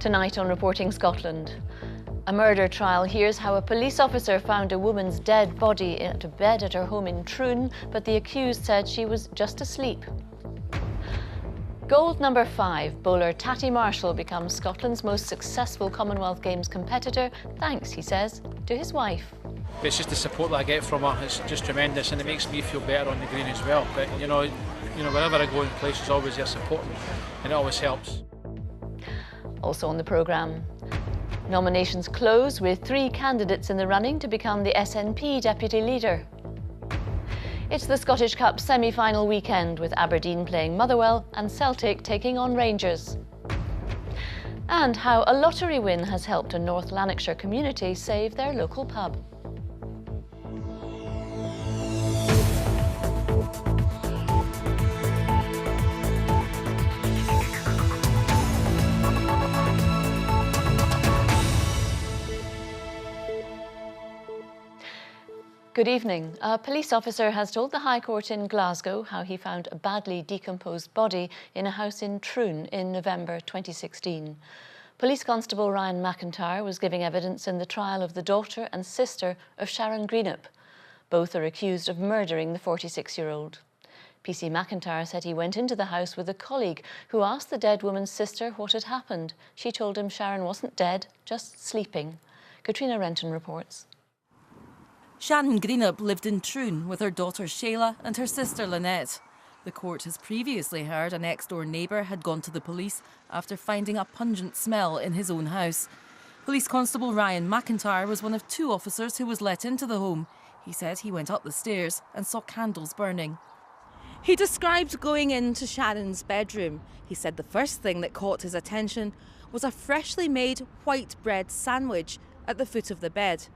Tonight on Reporting Scotland, a murder trial hears how a police officer found a woman's dead body in a bed at her home in Troon, but the accused said she was just asleep. Gold number 5, bowler Tatty Marshall becomes Scotland's most successful Commonwealth Games competitor, thanks, he says, to his wife. It's just the support that I get from her, it's just tremendous, and it makes me feel better on the green as well. But you know, wherever I go in place, she's always there supporting, and it always helps. Also on the programme, nominations close with 3 candidates in the running to become the SNP deputy leader. It's the Scottish Cup semi-final weekend with Aberdeen playing Motherwell and Celtic taking on Rangers. And how a lottery win has helped a North Lanarkshire community save their local pub. Good evening. A police officer has told the High Court in Glasgow how he found a badly decomposed body in a house in Troon in November 2016. Police Constable Ryan McIntyre was giving evidence in the trial of the daughter and sister of Sharon Greenup. Both are accused of murdering the 46-year-old. PC McIntyre said he went into the house with a colleague who asked the dead woman's sister what had happened. She told him Sharon wasn't dead, just sleeping. Katrina Renton reports. Sharon Greenup lived in Troon with her daughter Shayla and her sister Lynette. The court has previously heard a next-door neighbour had gone to the police after finding a pungent smell in his own house. Police Constable Ryan McIntyre was one of 2 officers who was let into the home. He said he went up the stairs and saw candles burning. He described going into Sharon's bedroom. He said the first thing that caught his attention was a freshly made white bread sandwich at the foot of the bed.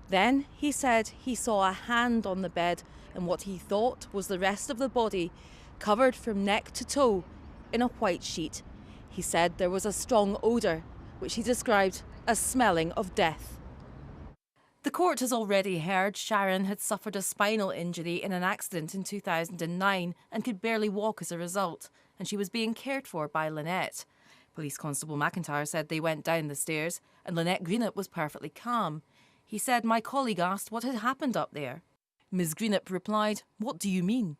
Then he said he saw a hand on the bed and what he thought was the rest of the body, covered from neck to toe in a white sheet. He said there was a strong odour, which he described as smelling of death. The court has already heard Sharon had suffered a spinal injury in an accident in 2009 and could barely walk as a result, and she was being cared for by Lynette. Police Constable McIntyre said they went down the stairs and Lynette Greenup was perfectly calm. He said, "My colleague asked what had happened up there." Ms. Greenup replied, "What do you mean?"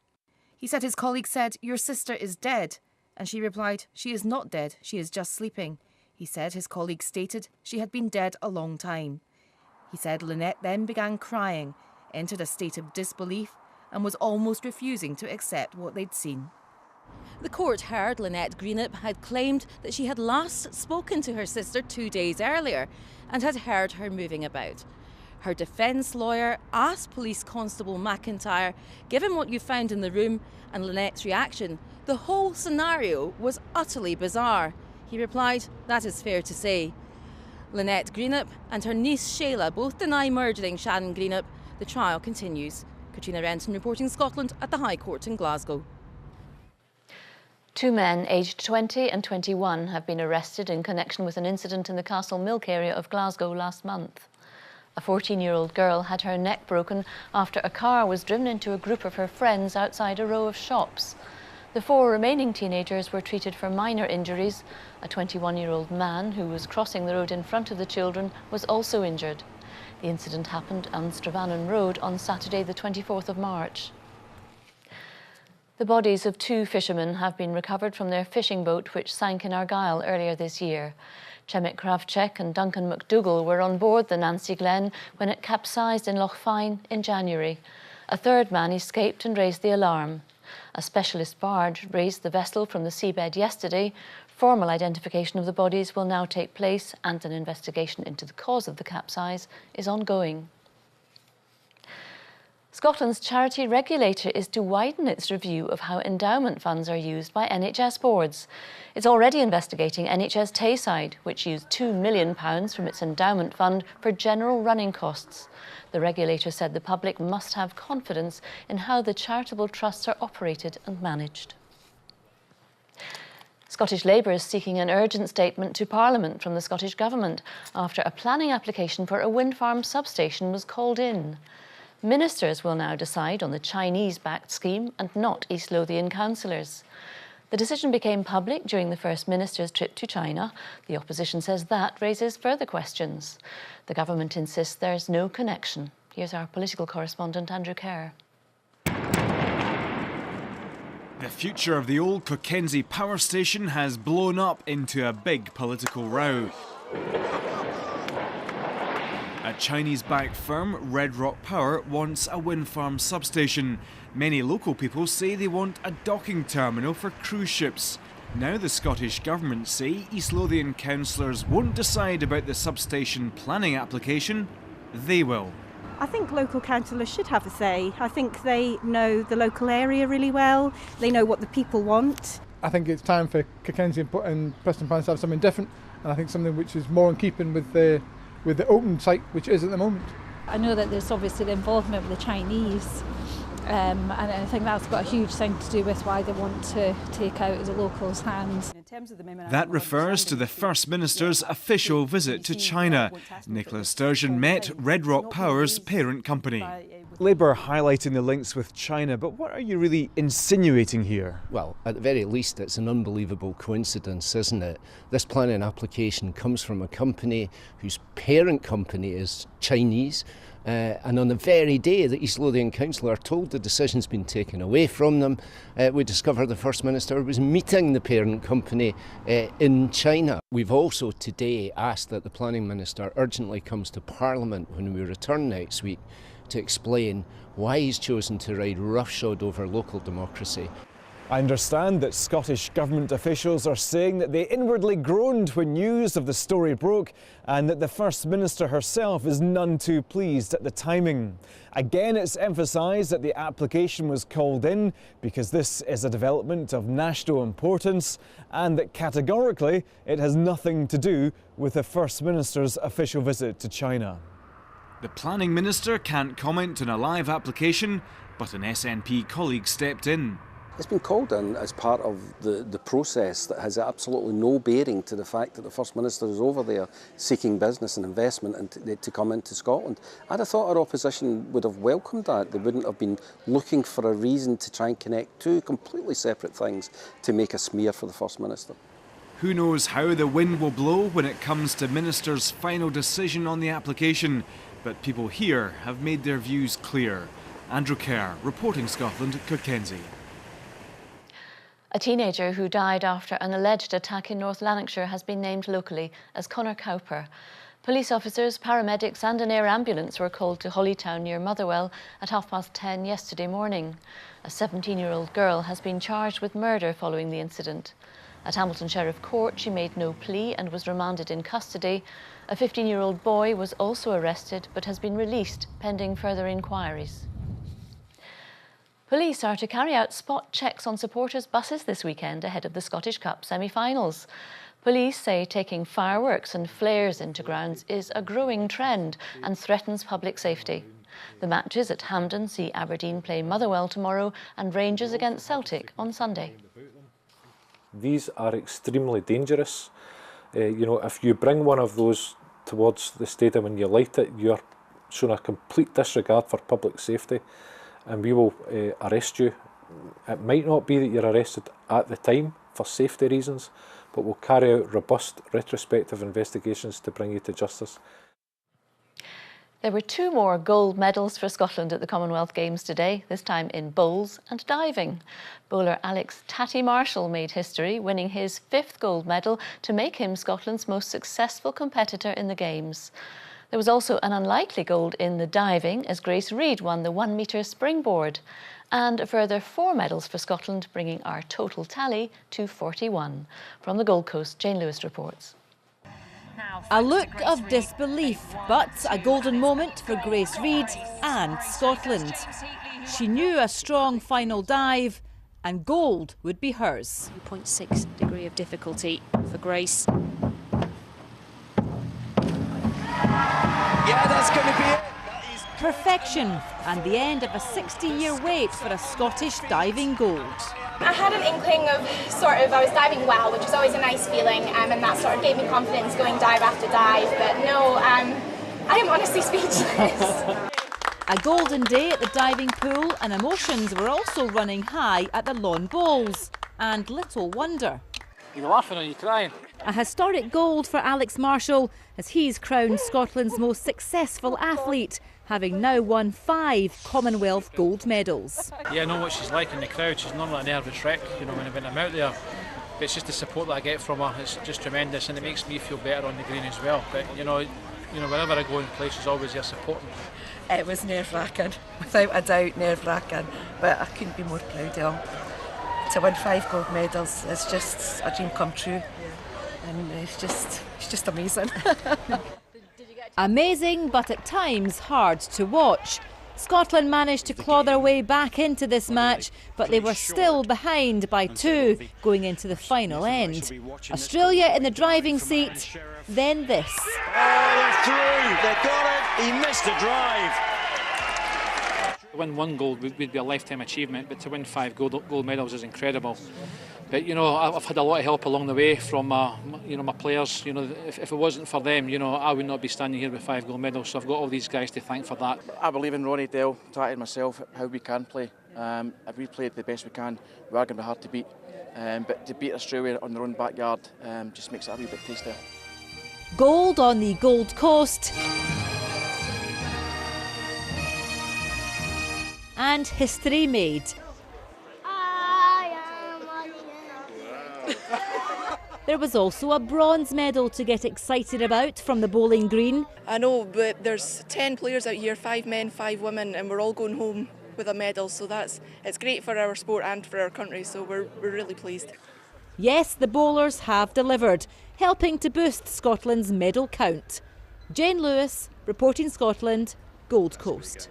He said his colleague said, "Your sister is dead." And she replied, "She is not dead, she is just sleeping." He said his colleague stated she had been dead a long time. He said Lynette then began crying, entered a state of disbelief and was almost refusing to accept what they'd seen. The court heard Lynette Greenup had claimed that she had last spoken to her sister 2 days earlier and had heard her moving about. Her defence lawyer asked Police Constable McIntyre, given what you found in the room and Lynette's reaction, the whole scenario was utterly bizarre. He replied, "That is fair to say." Lynette Greenup and her niece Shayla both deny murdering Sharon Greenup. The trial continues. Katrina Renton reporting Scotland at the High Court in Glasgow. 2 men aged 20 and 21 have been arrested in connection with an incident in the Castlemilk area of Glasgow last month. A 14-year-old girl had her neck broken after a car was driven into a group of her friends outside a row of shops. The 4 remaining teenagers were treated for minor injuries. A 21-year-old man who was crossing the road in front of the children was also injured. The incident happened on Stravanon Road on Saturday the 24th of March. The bodies of 2 fishermen have been recovered from their fishing boat which sank in Argyll earlier this year. Chemik Kravchuk and Duncan McDougall were on board the Nancy Glen when it capsized in Loch Fyne in January. A 3rd man escaped and raised the alarm. A specialist barge raised the vessel from the seabed yesterday. Formal identification of the bodies will now take place and an investigation into the cause of the capsize is ongoing. Scotland's charity regulator is to widen its review of how endowment funds are used by NHS boards. It's already investigating NHS Tayside, which used £2 million from its endowment fund for general running costs. The regulator said the public must have confidence in how the charitable trusts are operated and managed. Scottish Labour is seeking an urgent statement to Parliament from the Scottish Government after a planning application for a wind farm substation was called in. Ministers will now decide on the Chinese-backed scheme and not East Lothian councillors. The decision became public during the First Minister's trip to China. The opposition says that raises further questions. The government insists there's no connection. Here's our political correspondent, Andrew Kerr. The future of the old Cockenzie power station has blown up into a big political row. A Chinese-backed firm, Red Rock Power, wants a wind farm substation. Many local people say they want a docking terminal for cruise ships. Now the Scottish Government say East Lothian councillors won't decide about the substation planning application, they will. I think local councillors should have a say. I think they know the local area really well, they know what the people want. I think it's time for Cockenzie and Preston Pines to have something different, and I think something which is more in keeping with the open site which is at the moment. I know that there's obviously the involvement with the Chinese, and I think that's got a huge thing to do with why they want to take out the locals' hands. That refers to the First Minister's official visit to China. Nicola Sturgeon met Red Rock Power's parent company. Labour highlighting the links with China, but what are you really insinuating here? Well, at the very least, it's an unbelievable coincidence, isn't it? This planning application comes from a company whose parent company is Chinese, and on the very day that East Lothian Council are told the decision's been taken away from them, we discover the First Minister was meeting the parent company in China. We've also today asked that the Planning Minister urgently comes to Parliament when we return next week to explain why he's chosen to ride roughshod over local democracy. I understand that Scottish Government officials are saying that they inwardly groaned when news of the story broke and that the First Minister herself is none too pleased at the timing. Again, it's emphasised that the application was called in because this is a development of national importance and that categorically it has nothing to do with the First Minister's official visit to China. The Planning Minister can't comment on a live application, but an SNP colleague stepped in. It's been called in as part of the process that has absolutely no bearing to the fact that the First Minister is over there seeking business and investment and to come into Scotland. I'd have thought our opposition would have welcomed that. They wouldn't have been looking for a reason to try and connect two completely separate things to make a smear for the First Minister. Who knows how the wind will blow when it comes to Minister's final decision on the application, but people here have made their views clear. Andrew Kerr, reporting Scotland, Cockenzie. A teenager who died after an alleged attack in North Lanarkshire has been named locally as Conor Cowper. Police officers, paramedics and an air ambulance were called to Hollytown near Motherwell at 10:30 yesterday morning. A 17-year-old girl has been charged with murder following the incident. At Hamilton Sheriff Court, she made no plea and was remanded in custody. A 15-year-old boy was also arrested but has been released pending further inquiries. Police are to carry out spot checks on supporters' buses this weekend ahead of the Scottish Cup semi-finals. Police say taking fireworks and flares into grounds is a growing trend and threatens public safety. The matches at Hampden see Aberdeen play Motherwell tomorrow and Rangers against Celtic on Sunday. These are extremely dangerous. If you bring one of those towards the stadium and you light it, you're showing a complete disregard for public safety, and we will arrest you. It might not be that you're arrested at the time for safety reasons, but we'll carry out robust retrospective investigations to bring you to justice. There were 2 more gold medals for Scotland at the Commonwealth Games today, this time in bowls and diving. Bowler Alex "Tatty" Marshall made history, winning his 5th gold medal to make him Scotland's most successful competitor in the Games. There was also an unlikely gold in the diving as Grace Reid won the 1-metre springboard. And a further 4 medals for Scotland, bringing our total tally to 41. From the Gold Coast, Jane Lewis reports. A look of disbelief, but a golden moment for Grace Reid and Scotland. She knew a strong final dive and gold would be hers. 0.6 degree of difficulty for Grace. Yeah, that's going to be it. Perfection and the end of a 60-year wait for a Scottish diving gold. I had an inkling of I was diving well, which was always a nice feeling, and that sort of gave me confidence going dive after dive, but no, I am honestly speechless. A golden day at the diving pool, and emotions were also running high at the Lawn Bowls. And little wonder. You're laughing or you're crying? A historic gold for Alex Marshall as he's crowned Scotland's most successful athlete, having now won 5 Commonwealth gold medals. Yeah, I know what she's like in the crowd. She's normally a nervous wreck, you know, when I'm out there. But it's just the support that I get from her. It's just tremendous, and it makes me feel better on the green as well. But you know, wherever I go in place, she's always there supporting. It was nerve-wracking, without a doubt, nerve-wracking. But I couldn't be more proud of her. To win 5 gold medals is just a dream come true, and it's just amazing. Amazing, but at times hard to watch. Scotland managed to claw their way back into this match, but they were still behind by 2 going into the final end. Australia in the driving seat, then this. Oh, they're through, they've got it, he missed the drive. To win 1 gold would be a lifetime achievement, but to win 5 gold medals is incredible. But you know, I've had a lot of help along the way from my players. You know, if it wasn't for them, you know, I would not be standing here with 5 gold medals. So I've got all these guys to thank for that. I believe in Ronnie, Dale, Tatty and myself how we can play. If we played the best we can, we are going to be hard to beat. But to beat Australia on their own backyard just makes it a wee bit tastier. Gold on the Gold Coast. And history made. There was also a bronze medal to get excited about from the Bowling Green. I know, but there's 10 players out here, 5 men, 5 women, and we're all going home with a medal. So it's great for our sport and for our country. So we're really pleased. Yes, the bowlers have delivered, helping to boost Scotland's medal count. Jane Lewis, reporting Scotland, Gold Coast.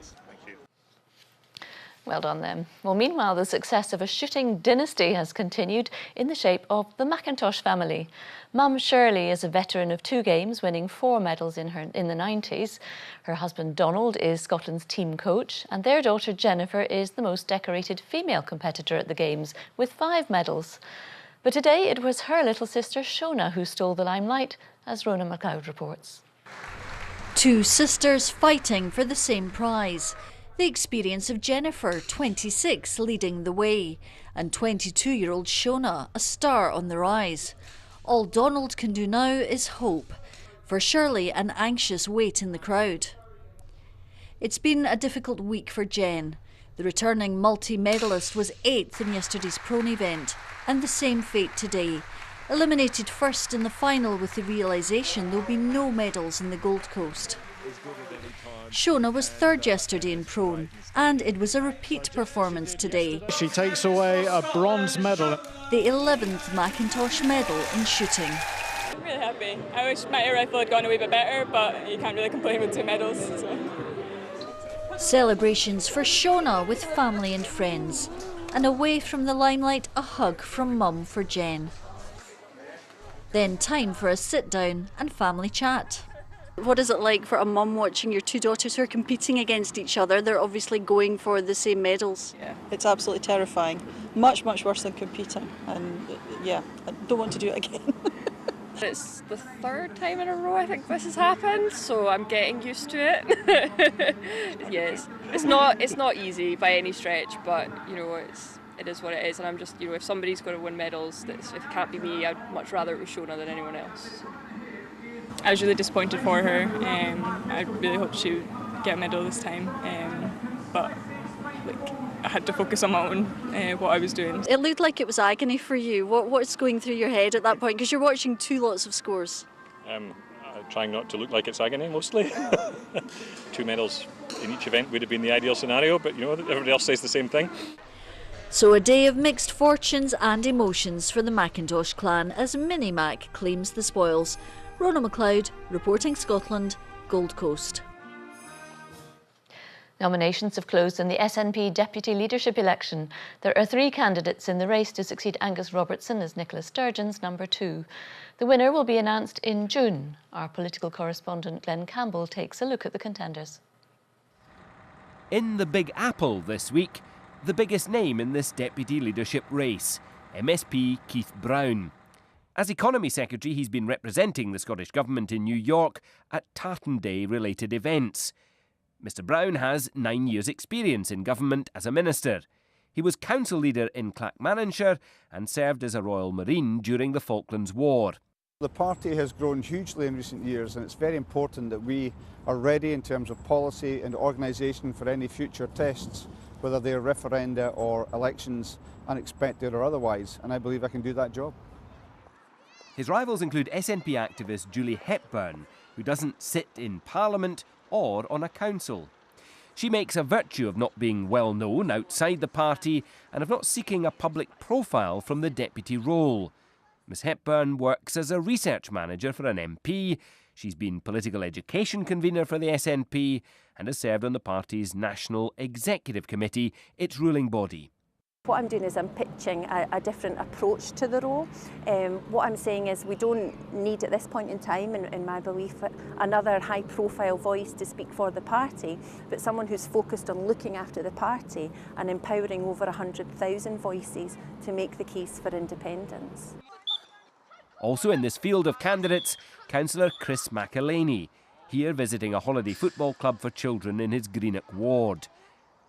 Well done them. Well, meanwhile, the success of a shooting dynasty has continued in the shape of the McIntosh family. Mum Shirley is a veteran of 2 games, winning 4 medals in the 90s. Her husband Donald is Scotland's team coach, and their daughter Jennifer is the most decorated female competitor at the games, with 5 medals. But today it was her little sister Shona who stole the limelight, as Rona McLeod reports. 2 sisters fighting for the same prize. The experience of Jennifer, 26, leading the way, and 22-year-old Shona, a star on the rise. All Donald can do now is hope. For Shirley, an anxious wait in the crowd. It's been a difficult week for Jen. The returning multi-medalist was 8th in yesterday's prone event, and the same fate today. Eliminated first in the final with the realisation there'll be no medals in the Gold Coast. Shona was 3rd yesterday in prone, and it was a repeat performance today. She takes away a bronze medal. The 11th McIntosh medal in shooting. I'm really happy. I wish my air rifle had gone a wee bit better, but you can't really complain with 2 medals. So. Celebrations for Shona with family and friends, and away from the limelight, a hug from Mum for Jen. Then time for a sit-down and family chat. What is it like for a mum watching your 2 daughters who are competing against each other? They're obviously going for the same medals. Yeah, it's absolutely terrifying. Much, much worse than competing. And yeah, I don't want to do it again. It's the 3rd time in a row I think this has happened, so I'm getting used to it. Yes, it's not easy by any stretch, but you know it is what it is, and I'm just, you know, if somebody's going to win medals, if it can't be me, I'd much rather it was Shona than anyone else. I was really disappointed for her. I really hoped she would get a medal this time, but I had to focus on my own, what I was doing. It looked like it was agony for you. What's going through your head at that point? Because you're watching 2 lots of scores. Trying not to look like it's agony mostly. 2 medals in each event would have been the ideal scenario, but you know, everybody else says the same thing. So a day of mixed fortunes and emotions for the McIntosh clan as Mini Mac claims the spoils. Rona McLeod, reporting Scotland, Gold Coast. Nominations have closed in the SNP deputy leadership election. There are 3 candidates in the race to succeed Angus Robertson as Nicola Sturgeon's number 2. The winner will be announced in June. Our political correspondent Glenn Campbell takes a look at the contenders. In the Big Apple this week, the biggest name in this deputy leadership race, MSP Keith Brown. As Economy Secretary, he's been representing the Scottish Government in New York at Tartan Day-related events. Mr Brown has 9 years' experience in government as a minister. He was council leader in Clackmannanshire and served as a Royal Marine during the Falklands War. The party has grown hugely in recent years, and it's very important that we are ready in terms of policy and organisation for any future tests, whether they're referenda or elections, unexpected or otherwise, and I believe I can do that job. His rivals include SNP activist Julie Hepburn, who doesn't sit in Parliament or on a council. She makes a virtue of not being well known outside the party and of not seeking a public profile from the deputy role. Ms Hepburn works as a research manager for an MP. She's been political education convener for the SNP and has served on the party's National Executive Committee, its ruling body. What I'm doing is I'm pitching a different approach to the role. What I'm saying is we don't need at this point in time, in my belief, another high-profile voice to speak for the party, but someone who's focused on looking after the party and empowering over 100,000 voices to make the case for independence. Also in this field of candidates, Councillor Chris McElhaney, here visiting a holiday football club for children in his Greenock ward.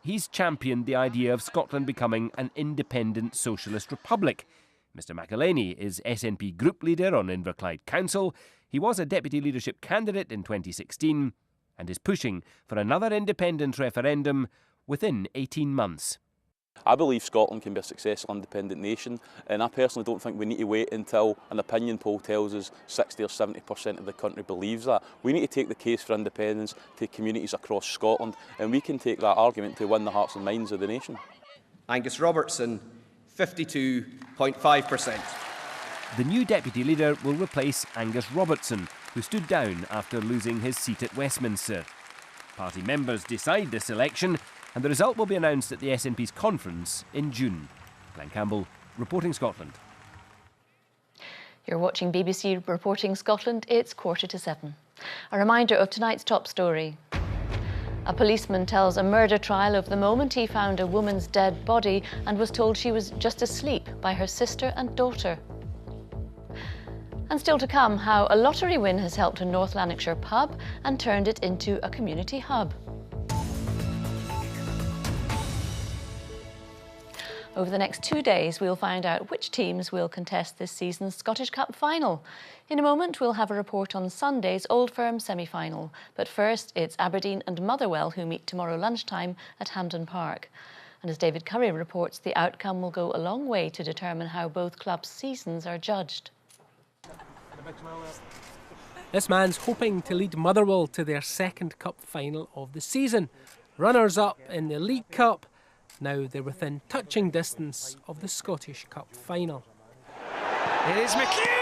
He's championed the idea of Scotland becoming an independent socialist republic. Mr McElhaney is SNP group leader on Inverclyde Council. He was a deputy leadership candidate in 2016 and is pushing for another independence referendum within 18 months. I believe Scotland can be a successful independent nation, and I personally don't think we need to wait until an opinion poll tells us 60 or 70% of the country believes that. We need to take the case for independence to communities across Scotland, and we can take that argument to win the hearts and minds of the nation. Angus Robertson, 52.5%. The new deputy leader will replace Angus Robertson, who stood down after losing his seat at Westminster. Party members decide this election, and the result will be announced at the SNP's conference in June. Glenn Campbell, Reporting Scotland. You're watching BBC Reporting Scotland. It's 7:15. A reminder of tonight's top story. A policeman tells a murder trial of the moment he found a woman's dead body and was told she was just asleep by her sister and daughter. And still to come, how a lottery win has helped a North Lanarkshire pub and turned it into a community hub. Over the next 2 days, we'll find out which teams will contest this season's Scottish Cup final. In a moment, we'll have a report on Sunday's Old Firm semi-final. But first, it's Aberdeen and Motherwell who meet tomorrow lunchtime at Hampden Park. And as David Curry reports, the outcome will go a long way to determine how both clubs' seasons are judged. This man's hoping to lead Motherwell to their second cup final of the season. Runners-up in the League Cup. Now they're within touching distance of the Scottish Cup final. It is McHugh!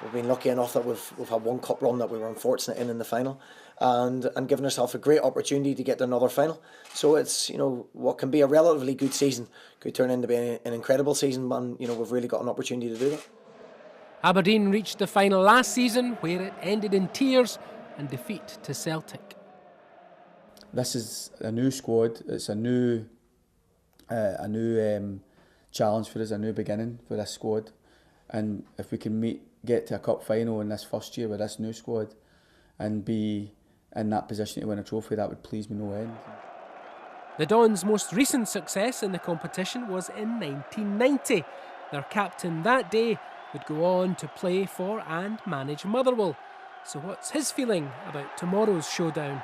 We've been lucky enough that we've had one cup run that we were unfortunate in the final, and given ourselves a great opportunity to get to another final. So it's, you know, what can be a relatively good season could turn into being an incredible season, and you know, we've really got an opportunity to do that. Aberdeen reached the final last season, where it ended in tears and defeat to Celtic. This is a new squad. It's a new challenge for us, a new beginning for this squad. And if we can get to a cup final in this first year with this new squad and be in that position to win a trophy, that would please me no end. The Dons' most recent success in the competition was in 1990. Their captain that day would go on to play for and manage Motherwell. So what's his feeling about tomorrow's showdown?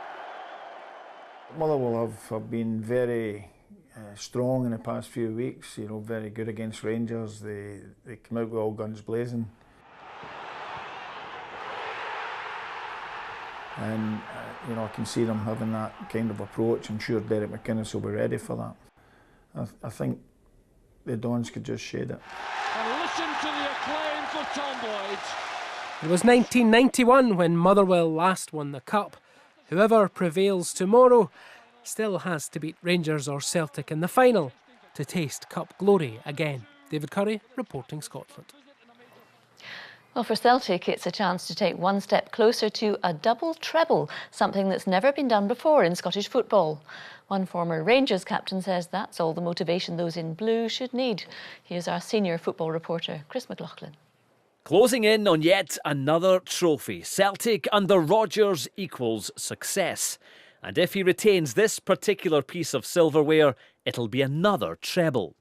Motherwell have been very strong in the past few weeks, you know, very good against Rangers. They come out with all guns blazing. And, you know, I can see them having that kind of approach. I'm sure Derek McInnes will be ready for that. I think the Dons could just shade it. And listen to the acclaim for Tom Boyd. It was 1991 when Motherwell last won the Cup. Whoever prevails tomorrow still has to beat Rangers or Celtic in the final to taste Cup glory again. David Curry, Reporting Scotland. Well, for Celtic, it's a chance to take one step closer to a double treble, something that's never been done before in Scottish football. One former Rangers captain says that's all the motivation those in blue should need. Here's our senior football reporter, Chris McLaughlin. Closing in on yet another trophy, Celtic under Rodgers equals success. And if he retains this particular piece of silverware, it'll be another treble.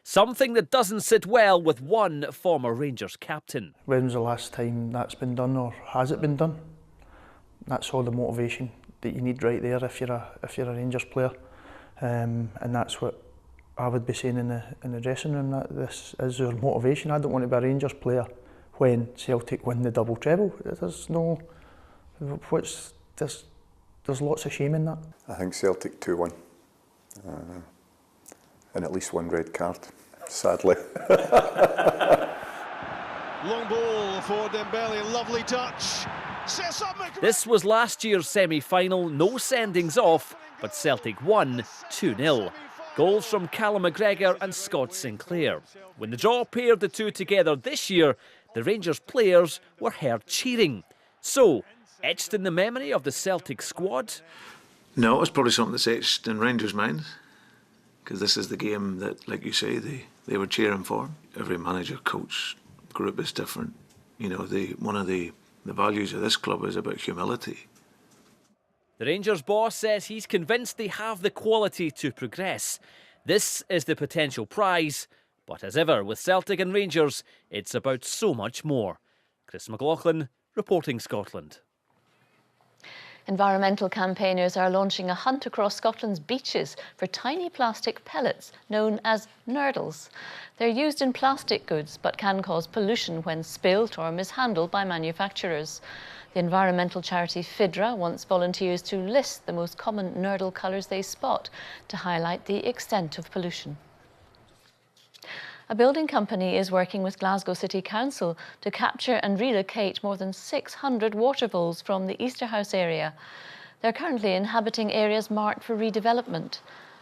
Something that doesn't sit well with one former Rangers captain. When's the last time that's been done, or has it been done? That's all the motivation that you need right there if you're a Rangers player, and that's what I would be saying in the dressing room. That this is our motivation. I don't want to be a Rangers player when Celtic win the double treble. There's lots of shame in that. I think Celtic 2-1, and at least one red card, sadly. Long ball for Dembele, lovely touch. This was last year's semi-final, no sendings off, but Celtic won 2-0. Goals from Callum McGregor and Scott Sinclair. When the draw paired the two together this year, the Rangers players were heard cheering. So, etched in the memory of the Celtic squad? No, it's probably something that's etched in Rangers' minds, because this is the game that, like you say, they were cheering for. Every manager, coach, group is different. You know, one of the values of this club is about humility. The Rangers boss says he's convinced they have the quality to progress. This is the potential prize, but as ever with Celtic and Rangers, it's about so much more. Chris McLaughlin, reporting Scotland. Environmental campaigners are launching a hunt across Scotland's beaches for tiny plastic pellets known as nurdles. They're used in plastic goods but can cause pollution when spilt or mishandled by manufacturers. The environmental charity FIDRA wants volunteers to list the most common nurdle colours they spot to highlight the extent of pollution. A building company is working with Glasgow City Council to capture and relocate more than 600 water voles from the Easterhouse area. They're currently inhabiting areas marked for redevelopment.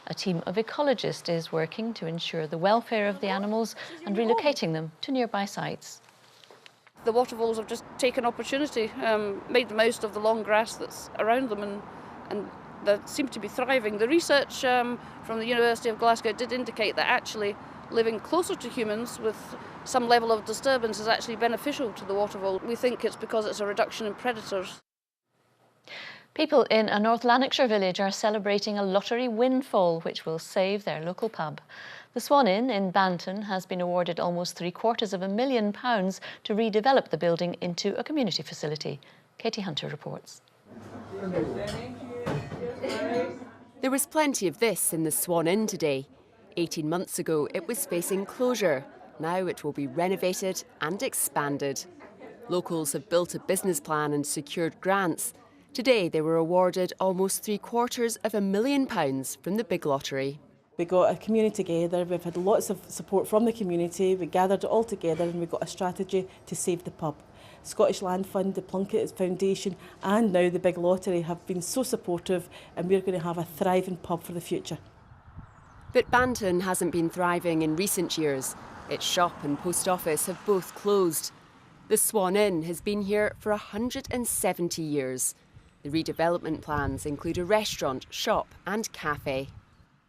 A team of ecologists is working to ensure the welfare of the animals and relocating them to nearby sites. The water voles have just taken opportunity, made the most of the long grass that's around them, and they seem to be thriving. The research from the University of Glasgow did indicate that actually living closer to humans with some level of disturbance is actually beneficial to the water vole. We think it's because it's a reduction in predators. People in a North Lanarkshire village are celebrating a lottery windfall which will save their local pub. The Swan Inn in Banton has been awarded almost £750,000 to redevelop the building into a community facility. Katie Hunter reports. There was plenty of this in the Swan Inn today. 18 months ago, it was facing closure. Now it will be renovated and expanded. Locals have built a business plan and secured grants. Today, they were awarded almost £750,000 from the big lottery. We got a community together, we've had lots of support from the community, we gathered it all together and we got a strategy to save the pub. Scottish Land Fund, the Plunkett Foundation and now the big lottery have been so supportive, and we're going to have a thriving pub for the future. But Banton hasn't been thriving in recent years. Its shop and post office have both closed. The Swan Inn has been here for 170 years. The redevelopment plans include a restaurant, shop and cafe.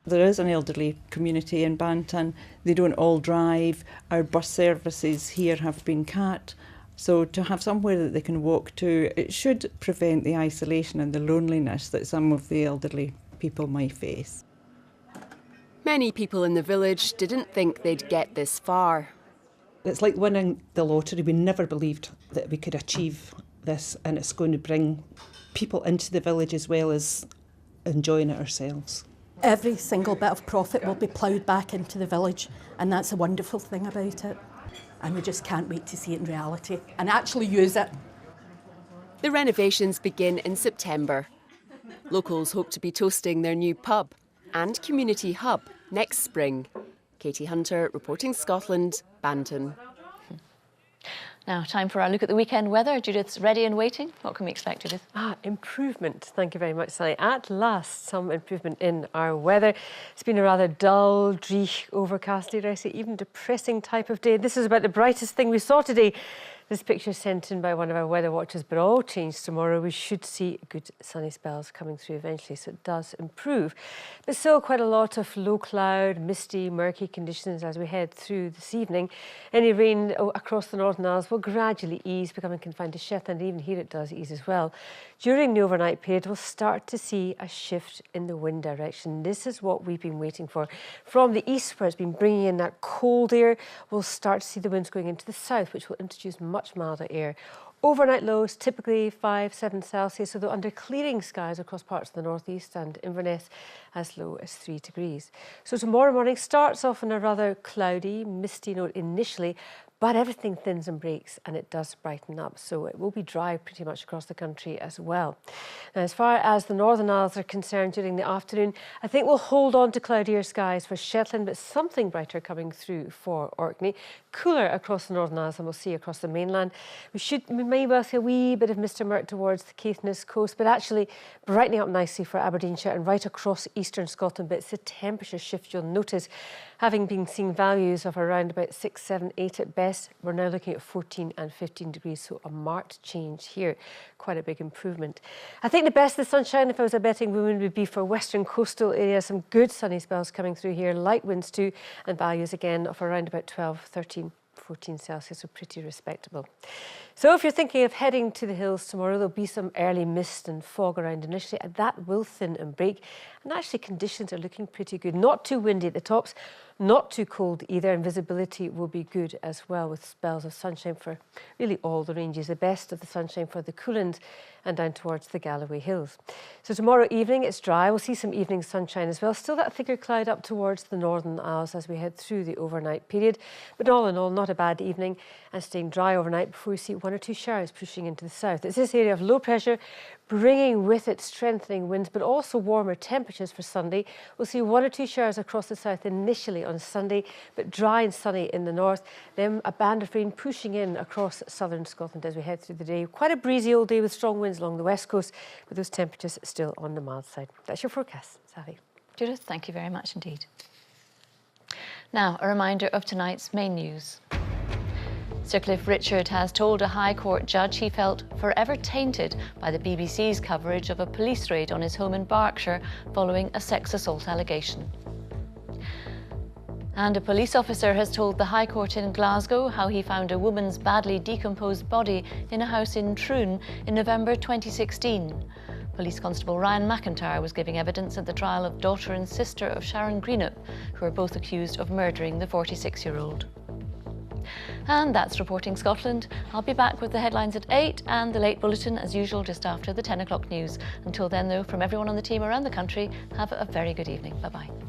There is an elderly community in Banton. They don't all drive. Our bus services here have been cut. So to have somewhere that they can walk to, it should prevent the isolation and the loneliness that some of the elderly people might face. Many people in the village didn't think they'd get this far. It's like winning the lottery. We never believed that we could achieve this, and it's going to bring people into the village as well as enjoying it ourselves. Every single bit of profit will be ploughed back into the village, and that's a wonderful thing about it. And we just can't wait to see it in reality and actually use it. The renovations begin in September. Locals hope to be toasting their new pub and community hub next spring. Katie Hunter, reporting Scotland, Banton. Now, time for our look at the weekend weather. Judith's ready and waiting. What can we expect, Judith? Improvement. Thank you very much, Sally. At last, some improvement in our weather. It's been a rather dull, dreich, overcast, dare I say, even depressing type of day. This is about the brightest thing we saw today. This picture sent in by one of our weather watchers, but all changed tomorrow. We should see good sunny spells coming through eventually, so it does improve. But still quite a lot of low cloud, misty, murky conditions as we head through this evening. Any rain across the Northern Isles will will gradually ease, becoming confined to Shetland. Even here it does ease as well. During the overnight period, we'll start to see a shift in the wind direction. This is what we've been waiting for. From the east, where it's been bringing in that cold air, we'll start to see the winds going into the south, which will introduce much milder air. Overnight lows typically 5-7 Celsius, although under clearing skies across parts of the northeast and Inverness as low as 3 degrees. So tomorrow morning starts off on a rather cloudy, misty note initially, but everything thins and breaks and it does brighten up, so it will be dry pretty much across the country as well. Now, as far as the Northern Isles are concerned during the afternoon, I think we'll hold on to cloudier skies for Shetland, but something brighter coming through for Orkney. Cooler across the Northern Isles than we'll see across the mainland. We may well see a wee bit of mist emerge towards the Caithness coast, but actually brightening up nicely for Aberdeenshire and right across eastern Scotland. But it's a temperature shift you'll notice. Having been seeing values of around about 6, 7, 8 at best, we're now looking at 14 and 15 degrees, so a marked change here. Quite a big improvement. I think the best of the sunshine, if I was a betting woman, would be for western coastal areas. Some good sunny spells coming through here, light winds too, and values again of around about 12, 13, 14 Celsius, so pretty respectable. So if you're thinking of heading to the hills tomorrow, there'll be some early mist and fog around initially, and that will thin and break. And actually conditions are looking pretty good. Not too windy at the tops, not too cold either, and visibility will be good as well, with spells of sunshine for really all the ranges. The best of the sunshine for the Cuillins and down towards the Galloway Hills. So tomorrow evening it's dry. We'll see some evening sunshine as well. Still that thicker cloud up towards the Northern Isles as we head through the overnight period. But all in all, not a bad evening and staying dry overnight before we see 1 or 2 showers pushing into the south. It's this area of low pressure bringing with it strengthening winds, but also warmer temperatures for Sunday. We'll see 1 or 2 showers across the south initially on Sunday, but dry and sunny in the north. Then a band of rain pushing in across southern Scotland as we head through the day. Quite a breezy old day with strong winds along the west coast, but those temperatures still on the mild side. That's your forecast, Sally. Judith, thank you very much indeed. Now, a reminder of tonight's main news. Sir Cliff Richard has told a High Court judge he felt forever tainted by the BBC's coverage of a police raid on his home in Berkshire following a sex assault allegation. And a police officer has told the High Court in Glasgow how he found a woman's badly decomposed body in a house in Troon in November 2016. Police Constable Ryan McIntyre was giving evidence at the trial of daughter and sister of Sharon Greenup, who are both accused of murdering the 46-year-old. And that's Reporting Scotland. I'll be back with the headlines at 8 and the late bulletin as usual just after the 10 o'clock news. Until then though, from everyone on the team around the country, have a very good evening. Bye-bye.